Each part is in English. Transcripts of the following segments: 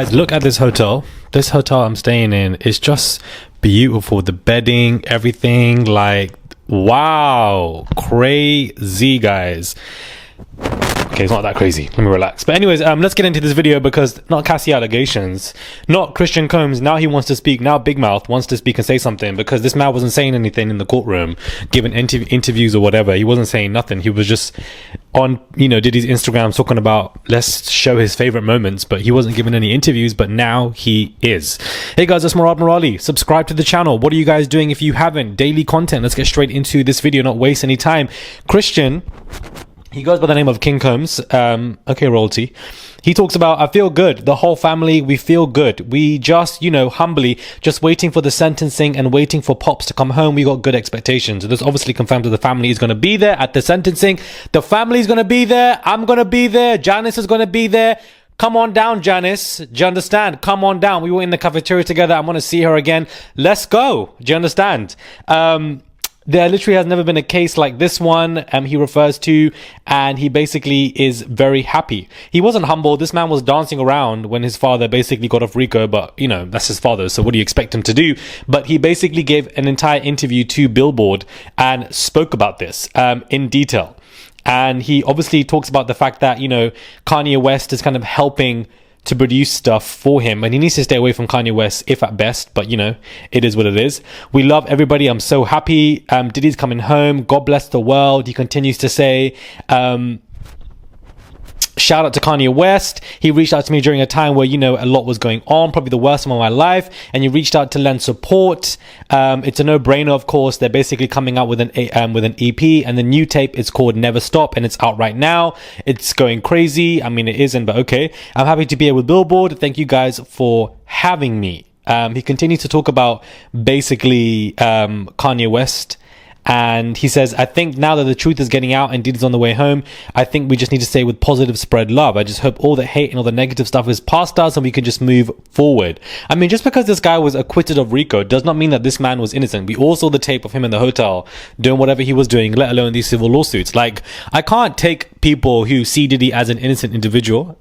Guys, look at this hotel. This hotel I'm staying in is just beautiful. The bedding, everything, like, wow, crazy, guys. Okay, it's not that crazy. Let me relax. But anyways, let's get into this video because not Cassie allegations, not Christian Combs. Now he wants to speak. Now Big Mouth wants to speak and say something because this man wasn't saying anything in the courtroom, giving interviews or whatever. He wasn't saying nothing. He was just on, Diddy's Instagram talking about let's show his favorite moments, but he wasn't giving any interviews. But now he is. Hey guys, it's Murad Murali. Subscribe to the channel. What are you guys doing if you haven't? Daily content. Let's get straight into this video. Not waste any time. Christian. He goes by the name of King Combs. Okay, royalty. He talks about, I feel good. The whole family, we feel good. We just, humbly, just waiting for the sentencing and waiting for Pops to come home. We got good expectations. This obviously confirms that the family is going to be there at the sentencing. The family is going to be there. I'm going to be there. Janice is going to be there. Come on down, Janice. Do you understand? Come on down. We were in the cafeteria together. I want to see her again. Let's go. Do you understand? There literally has never been a case like this one he refers to, and he basically is very happy. He wasn't humble. This man was dancing around when his father basically got off RICO, but that's his father, so what do you expect him to do? But he basically gave an entire interview to Billboard and spoke about this in detail. And he obviously talks about the fact that, Kanye West is kind of helping to produce stuff for him, and he needs to stay away from Kanye West if at best, but it is what it is. We love everybody. I'm so happy. Diddy's coming home. God bless the world. He continues to say, shout out to Kanye West. He reached out to me during a time where, a lot was going on, probably the worst time of my life. And he reached out to lend support. It's a no-brainer, of course. They're basically coming out with an EP, and the new tape is called Never Stop, and it's out right now. It's going crazy. I mean, it isn't, but okay. I'm happy to be here with Billboard. Thank you guys for having me. He continues to talk about basically Kanye West. And he says, I think now that the truth is getting out and Diddy's on the way home, I think we just need to stay with positive, spread love. I just hope all the hate and all the negative stuff is past us and we can just move forward. I mean, just because this guy was acquitted of RICO does not mean that this man was innocent. We all saw the tape of him in the hotel doing whatever he was doing, let alone these civil lawsuits. Like, I can't take people who see Diddy as an innocent individual.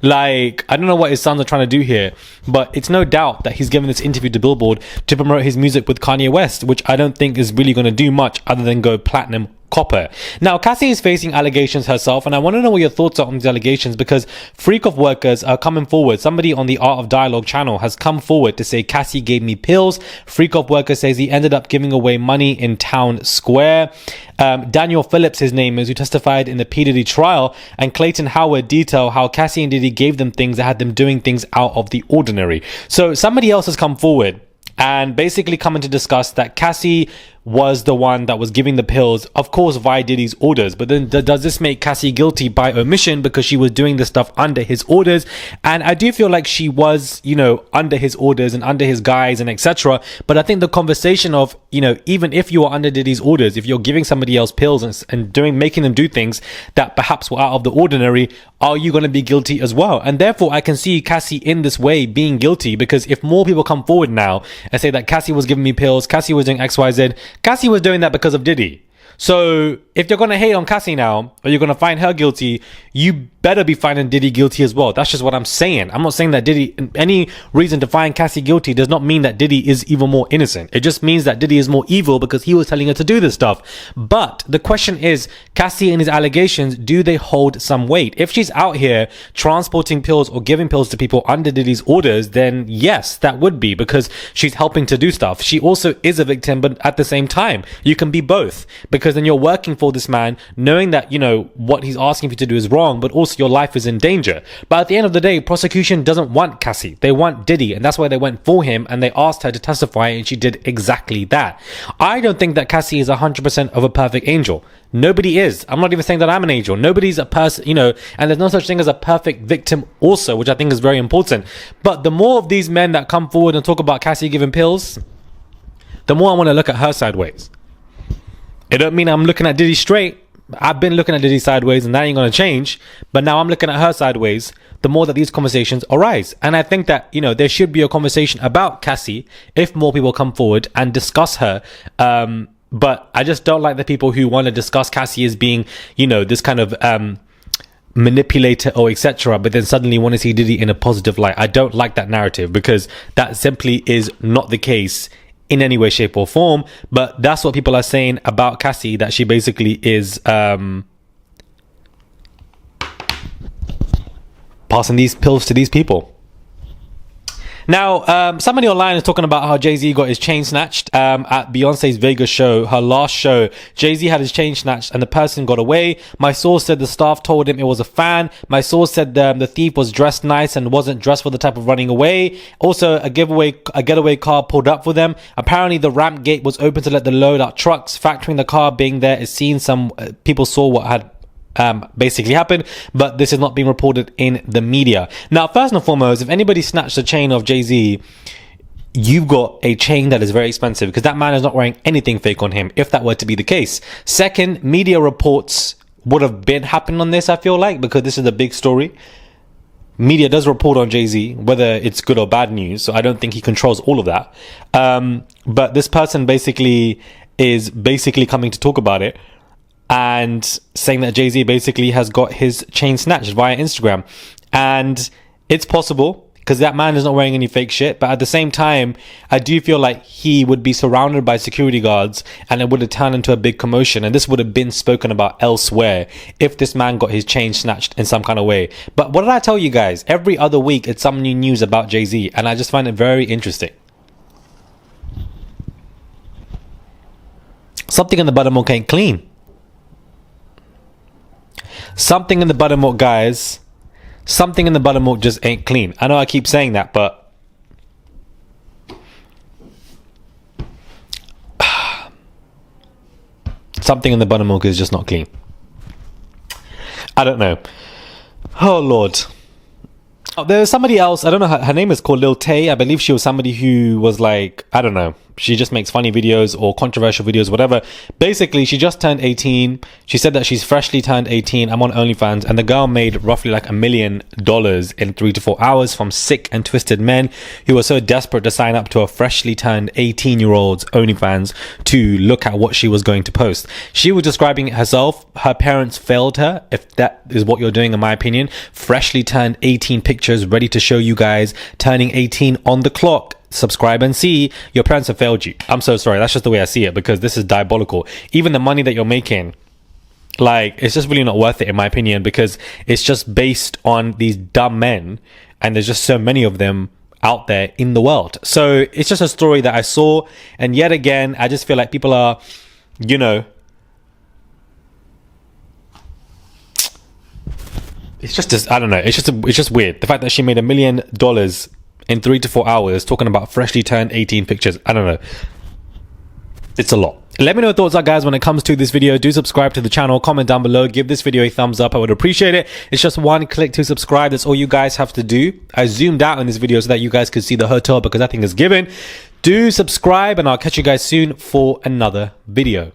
Like, I don't know what his sons are trying to do here, but it's no doubt that he's given this interview to Billboard to promote his music with Kanye West, which I don't think is really going to do much other than go platinum copper. Now, Cassie is facing allegations herself, and I want to know what your thoughts are on these allegations because Freak of Workers are coming forward. Somebody on the Art of Dialogue channel has come forward to say Cassie gave me pills. Freak of Workers says he ended up giving away money in town square. Daniel Phillips, his name is, who testified in the P. Diddy trial, and Clayton Howard detail how Cassie and Diddy gave them things that had them doing things out of the ordinary. So somebody else has come forward and basically coming to discuss that Cassie was the one that was giving the pills, of course, via Diddy's orders. But then does this make Cassie guilty by omission because she was doing the stuff under his orders? And I do feel like she was, under his orders and under his guise and etc. But I think the conversation of, even if you are under Diddy's orders, if you're giving somebody else pills and making them do things that perhaps were out of the ordinary, are you going to be guilty as well? And therefore, I can see Cassie in this way being guilty, because if more people come forward now and say that Cassie was giving me pills, Cassie was doing XYZ, Cassie was doing that because of Diddy. So if you're going to hate on Cassie now, or you're going to find her guilty, you better be finding Diddy guilty as well. That's just what I'm saying. I'm not saying that Diddy, any reason to find Cassie guilty does not mean that Diddy is even more innocent. It just means that Diddy is more evil because he was telling her to do this stuff. But the question is, Cassie and his allegations, do they hold some weight? If she's out here transporting pills or giving pills to people under Diddy's orders, then yes, that would be because she's helping to do stuff. She also is a victim, but at the same time, you can be both, because then you're working for this man, knowing that, what he's asking you to do is wrong, but also your life is in danger. But at the end of the day, prosecution doesn't want Cassie. They want Diddy, and that's why they went for him, and they asked her to testify, and she did exactly that. I don't think that Cassie is 100% of a perfect angel. Nobody is. I'm not even saying that I'm an angel. Nobody's a person, and there's no such thing as a perfect victim also, which I think is very important. But the more of these men that come forward and talk about Cassie giving pills, the more I want to look at her sideways. It don't mean I'm looking at Diddy straight. I've been looking at Diddy sideways, and that ain't going to change. But now I'm looking at her sideways the more that these conversations arise. And I think that, there should be a conversation about Cassie if more people come forward and discuss her. But I just don't like the people who want to discuss Cassie as being, this kind of manipulator or etc., but then suddenly want to see Diddy in a positive light. I don't like that narrative, because that simply is not the case in any way, shape or form. But that's what people are saying about Cassie, that she basically is passing these pills to these people. Now, somebody online is talking about how Jay-Z got his chain snatched at Beyonce's Vegas show, her last show. Jay-Z had his chain snatched and the person got away. My source said the staff told him it was a fan. My source said the thief was dressed nice and wasn't dressed for the type of running away. Also, a getaway car pulled up for them. Apparently, the ramp gate was open to let the load out trucks. Factoring the car being there, it seems some people saw what had basically happened, but this is not being reported in the media. Now, first and foremost, if anybody snatched a chain of Jay-Z, you've got a chain that is very expensive, because that man is not wearing anything fake on him, if that were to be the case. Second, media reports would have been happening on this, I feel like, because this is a big story. Media does report on Jay-Z, whether it's good or bad news, so I don't think he controls all of that. But this person basically is coming to talk about it and saying that Jay-Z basically has got his chain snatched via Instagram. And it's possible, because that man is not wearing any fake shit. But at the same time, I do feel like he would be surrounded by security guards and it would have turned into a big commotion. And this would have been spoken about elsewhere if this man got his chain snatched in some kind of way. But what did I tell you guys? Every other week, it's some new news about Jay-Z. And I just find it very interesting. Something in the buttermilk ain't clean. Something in the buttermilk, guys. Something in the buttermilk just ain't clean. I know I keep saying that, but something in the buttermilk is just not clean. I don't know. Oh, Lord. There was somebody else, I don't know, her name is called Lil Tay. I believe she was somebody who was like, I don't know, she just makes funny videos or controversial videos, whatever. Basically, she just turned 18. She said that she's freshly turned 18. I'm on OnlyFans, and the girl made roughly like $1 million in 3 to 4 hours from sick and twisted men who were so desperate to sign up to a freshly turned 18-year-old's OnlyFans to look at what she was going to post. She was describing it herself. Her parents failed her, if that is what you're doing, in my opinion. Freshly turned 18 pictures ready to show you guys, turning 18 on the clock. Subscribe and see. Your parents have failed you. I'm so sorry. That's just the way I see it, because this is diabolical. Even the money that you're making, like, it's just really not worth it, in my opinion, because it's just based on these dumb men, and there's just so many of them out there in the world. So it's just a story that I saw, and yet again, I just feel like people are, you know, it's just I don't know. It's just weird. The fact that she made $1 million in 3 to 4 hours talking about freshly turned 18 pictures. I don't know. It's a lot. Let me know what thoughts are, guys, when it comes to this video. Do subscribe to the channel, comment down below, give this video a thumbs up. I would appreciate it. It's just one click to subscribe. That's all you guys have to do. I zoomed out in this video so that you guys could see the hotel, because that thing is given. Do subscribe, and I'll catch you guys soon for another video.